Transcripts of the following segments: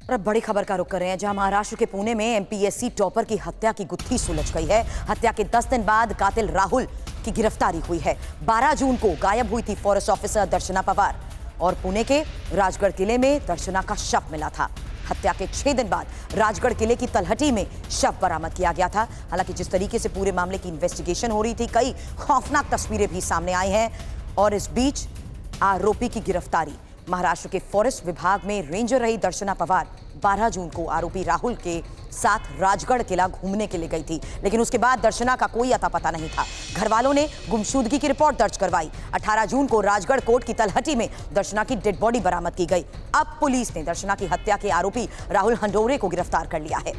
और अब बड़ी खबर का रुख कर रहे हैं, जहां महाराष्ट्र के पुणे में एमपीएससी टॉपर की हत्या की गुत्थी सुलझ गई है। हत्या के 10 दिन बाद कातिल राहुल की गिरफ्तारी हुई है। 12 जून को गायब हुई थी फॉरेस्ट ऑफिसर दर्शना पवार और पुणे के राजगढ़ किले में दर्शना का शव मिला था। हत्या के 6 दिन बाद राजगढ़ किले की तलहटी में शव बरामद किया गया था। हालांकि जिस तरीके से पूरे मामले की इन्वेस्टिगेशन हो रही थी, कई खौफनाक तस्वीरें भी सामने आई हैं और इस बीच आरोपी की गिरफ्तारी। महाराष्ट्र के फॉरेस्ट विभाग में रेंजर रही दर्शना पवार 12 जून को आरोपी राहुल के साथ राजगढ़ किला घूमने के लिए गई थी, लेकिन उसके बाद दर्शना का कोई अता पता नहीं था। घर वालों ने गुमशुदगी की रिपोर्ट दर्ज करवाई। 18 जून को राजगढ़ कोर्ट की तलहटी में दर्शना की डेड बॉडी बरामद की गई। अब पुलिस ने दर्शना की हत्या के आरोपी राहुल हंडोरे को गिरफ्तार कर लिया है।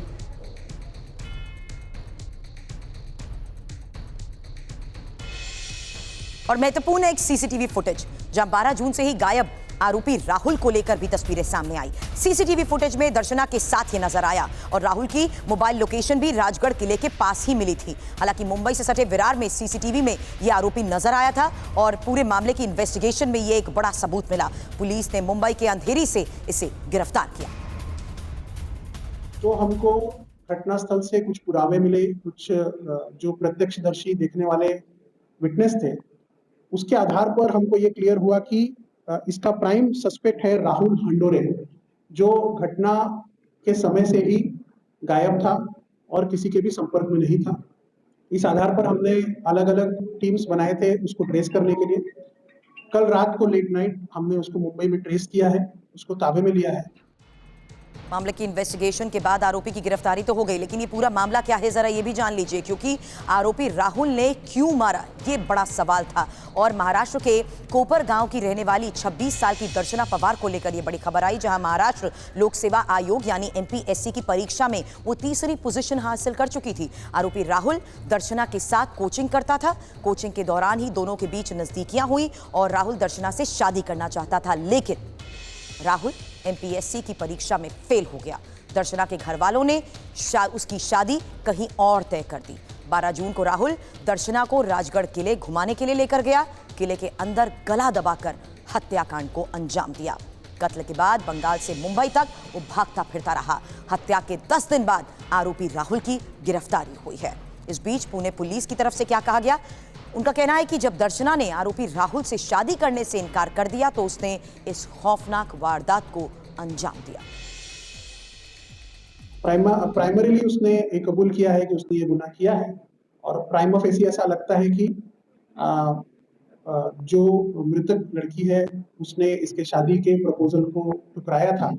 और महत्वपूर्ण एक सीसीटीवी फुटेज, जहां 12 जून से ही गायब आरोपी राहुल को लेकर भी तस्वीरें सामने आई। सीसीटीवी फुटेज में दर्शना के साथ ही नजर आया और राहुल की मोबाइल लोकेशन भी राजगढ़ किले के पास ही मिली थी। हालांकि मुंबई से सटे विरार में सीसीटीवी में यह आरोपी नजर आया था और पूरे मामले की इन्वेस्टिगेशन में यह एक बड़ा सबूत मिला। पुलिस ने मुंबई के अंधेरी से इसे गिरफ्तार किया। तो हमको घटनास्थल से कुछ पुरावे मिले, कुछ जो प्रत्यक्षदर्शी देखने वाले विटनेस थे, उसके आधार पर हमको ये क्लियर हुआ कि इसका प्राइम सस्पेक्ट है राहुल हंडोरे, जो घटना के समय से ही गायब था और किसी के भी संपर्क में नहीं था। इस आधार पर हमने अलग अलग टीम्स बनाए थे उसको ट्रेस करने के लिए। कल रात को लेट नाइट हमने उसको मुंबई में ट्रेस किया है, उसको ताबे में लिया है। मामले की इन्वेस्टिगेशन के बाद आरोपी की गिरफ्तारी तो हो गई, लेकिन ये पूरा मामला क्या है जरा ये भी जान लीजिए, क्योंकि आरोपी राहुल ने क्यों मारा ये बड़ा सवाल था। और महाराष्ट्र के कोपर गांव की रहने वाली 26 साल की दर्शना पवार को लेकर ये बड़ी खबर आई, जहां महाराष्ट्र लोक सेवा आयोग यानी एमपीएससी की परीक्षा में वो तीसरी पोजीशन हासिल कर चुकी थी। आरोपी राहुल दर्शना के साथ कोचिंग करता था। कोचिंग के दौरान ही दोनों के बीच नजदीकियां हुई और राहुल दर्शना से शादी करना चाहता था, लेकिन राहुल एमपीएससी की परीक्षा में फेल हो गया। दर्शना के घर वालों ने उसकी शादी कहीं और तय कर दी। 12 जून को राहुल दर्शना को राजगढ़ किले घुमाने के लिए लेकर गया। किले के अंदर गला दबाकर हत्याकांड को अंजाम दिया। कत्ल के बाद बंगाल से मुंबई तक वो भागता फिरता रहा। हत्या के 10 दिन बाद आरोपी राहुल की गिरफ्तारी हुई है। इस बीच पुणे पुलिस की तरफ से क्या कहा गया? उनका कहना है कि जब दर्शना ने आरोपी राहुल से शादी करने से इनकार कर दिया तो उसने इस खौफनाक वारदात को अंजाम दिया। प्राइमरीली उसने ये कबूल किया है कि उसने ये गुनाह किया है और प्राइमा फेसी ऐसा लगता है कि जो मृतक लड़की है उसने इसके शादी के प्रपोजल को ठुकराया था,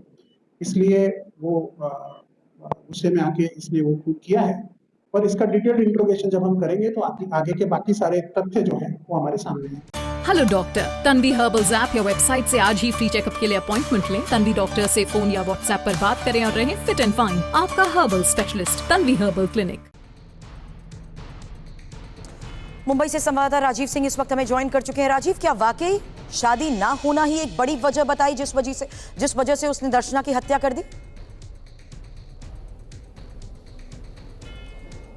इसलिए वो गुस्से में आके इसने वो खून किया है। पर इसका डिटेल्ड इंट्रोगेशन जब हम करेंगे तो आगे के बाकी सारे तथ्य जो हैं वो हमारे सामने हैं। Hello doctor, Tanvi herbals app या वेबसाइट से आज ही फ्री चेकअप के लिए अपॉइंटमेंट लें। तन्वी डॉक्टर से फोन या व्हाट्सएप पर बात करें और रहें फिट एंड फाइन। आपका herbal specialist Tanvi herbal clinic. Mumbai से संवाददाता राजीव सिंह इस वक्त हमें ज्वाइन कर चुके हैं। राजीव, क्या वाकई शादी ना होना ही एक बड़ी वजह बताई जिस वजह से उसने दर्शना की हत्या कर दी?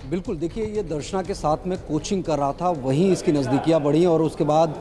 बिल्कुल, देखिए ये दर्शना के साथ में कोचिंग कर रहा था, वहीं इसकी नज़दीकियाँ बढ़ी और उसके बाद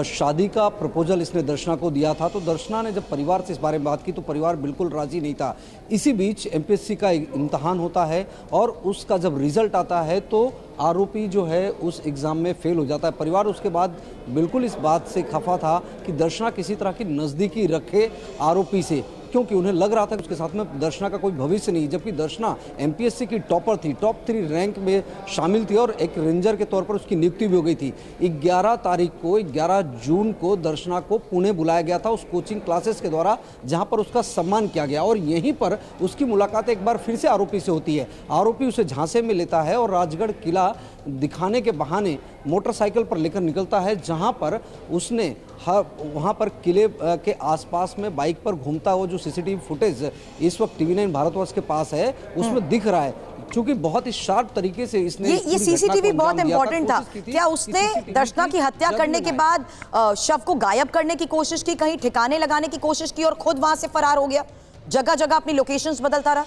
शादी का प्रपोजल इसने दर्शना को दिया था। तो दर्शना ने जब परिवार से इस बारे में बात की तो परिवार बिल्कुल राजी नहीं था। इसी बीच एमपीएससी का इम्तहान होता है और उसका जब रिजल्ट आता है तो आरोपी जो है उस एग्ज़ाम में फेल हो जाता है। परिवार उसके बाद बिल्कुल इस बात से खफा था कि दर्शना किसी तरह की नज़दीकी रखे आरोपी से, क्योंकि उन्हें लग रहा था कि उसके साथ में दर्शना का कोई भविष्य नहीं, जबकि दर्शना एमपीएससी की टॉपर थी, टॉप 3 रैंक में शामिल थी और एक रेंजर के तौर पर उसकी नियुक्ति भी हो गई थी। 11 जून को दर्शना को पुणे बुलाया गया था उस कोचिंग क्लासेस के द्वारा, जहां पर उसका सम्मान किया गया और यहीं पर उसकी मुलाकात एक बार फिर से आरोपी से होती है। आरोपी उसे झांसे में लेता है और राजगढ़ किला दिखाने के बहाने मोटरसाइकिल पर लेकर निकलता है, जहां पर उसने वहां पर किले के आसपास में बाइक पर घूमता हुआ जो सीसीटीवी फुटेज इस वक्त टीवी9 भारतवर्ष के पास है उसमें दिख रहा है, क्योंकि बहुत ही शार्प तरीके से इसने ये सीसीटीवी बहुत इंपॉर्टेंट था। क्या उसने दर्शना की हत्या करने के बाद शव को गायब करने की कोशिश की, कहीं ठिकाने लगाने की कोशिश की और खुद वहां से फरार हो गया? जगह जगह अपनी लोकेशंस बदलता रहा।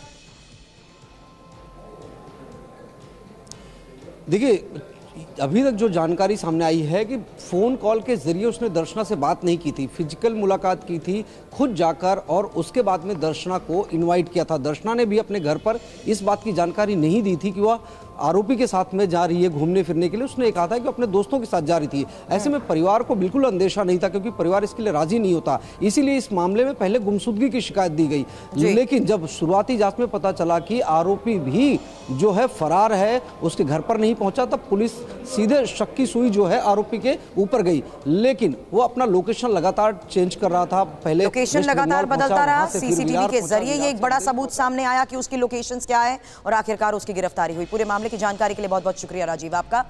देखिए अभी तक जो जानकारी सामने आई है कि फ़ोन कॉल के ज़रिए उसने दर्शना से बात नहीं की थी, फिजिकल मुलाकात की थी खुद जाकर, और उसके बाद में दर्शना को इनवाइट किया था। दर्शना ने भी अपने घर पर इस बात की जानकारी नहीं दी थी कि वह आरोपी के साथ में जा रही है घूमने फिरने के लिए। उसने कहा था कि अपने दोस्तों के साथ जा रही थी। ऐसे में परिवार को बिल्कुल अंदेशा नहीं था, क्योंकि परिवार इसके लिए राजी नहीं होता। इसीलिए इस मामले में पहले गुमशुदगी की शिकायत दी गई, लेकिन जब शुरुआती जांच में पता चला कि आरोपी भी जो है फरार है, उसके घर पर नहीं पहुंचा, तब पुलिस सीधे शक की सुई जो है आरोपी के ऊपर गई। लेकिन वो अपना लोकेशन लगातार चेंज कर रहा था। पहले लोकेशन वेस्ट लगातार बंगाल बदलता पहुंचा, रहा। वहां से फिर सीसीटीवी बिहार के पहुंचा, जरिए ये बिहार एक बड़ा से सबूत सामने आया कि उसकी लोकेशंस क्या है और आखिरकार उसकी गिरफ्तारी हुई। पूरे मामले की जानकारी के लिए बहुत बहुत शुक्रिया राजीव आपका।